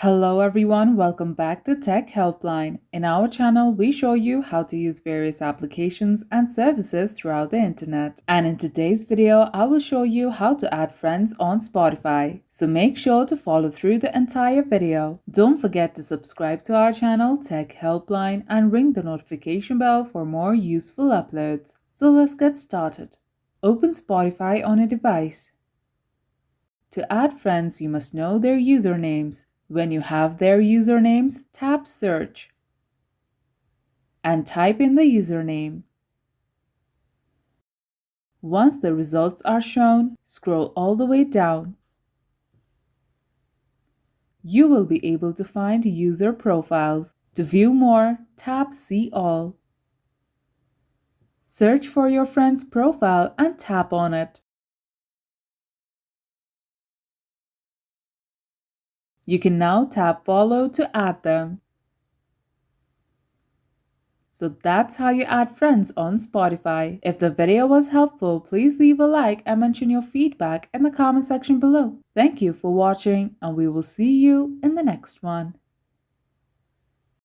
Hello everyone, welcome back to Tech Helpline. In our channel, we show you how to use various applications and services throughout the internet. And in today's video, I will show you how to add friends on Spotify. So make sure to follow through the entire video. Don't forget to subscribe to our channel Tech Helpline and ring the notification bell for more useful uploads. So let's get started. Open Spotify on a device. To add friends, you must know their usernames. When you have their usernames, tap Search and type in the username. Once the results are shown, scroll all the way down. You will be able to find user profiles. To view more, tap See All. Search for your friend's profile and tap on it. You can now tap Follow to add them. So that's how you add friends on Spotify. If the video was helpful, please leave a like and mention your feedback in the comment section below. Thank you for watching, and we will see you in the next one.